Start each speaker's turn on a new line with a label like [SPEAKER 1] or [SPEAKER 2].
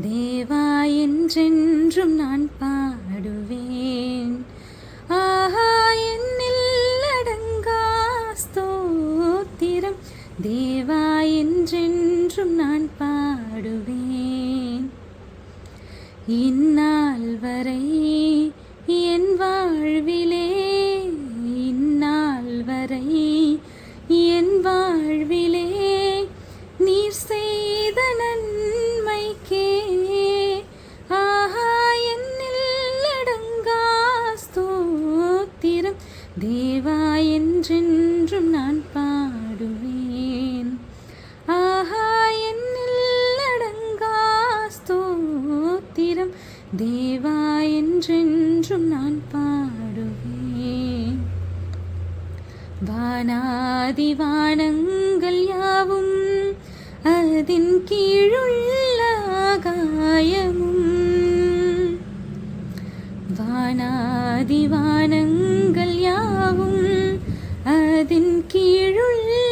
[SPEAKER 1] தேவா என்றென்றும் நான் பாடுவேன். ஆஹா என்னில் அடங்கா ஸ்தோத்திரம். தேவா என்றென்றும் நான் பாடுவேன். இந்நாள் வரை என் வாழ்விலே, இந்நாள் வரை என் வாழ்விலே நீர் செய்த நன்மைக்கே ஆஹா என்னில் அடங்கா ஸ்தோத்திரம். தேவா என்றென்றும் நான் பாடுவேன். ஆஹா என்னில் அடங்கா ஸ்தோத்திரம். தேவா என்றென்றும் நான் பாடுவேன். வானாதி வானங்கள் யாவும் அதின் கீழுள்ள ஆகாயமும், வானாதி வானங்கள் யாவும் அதின் கீழுள்ள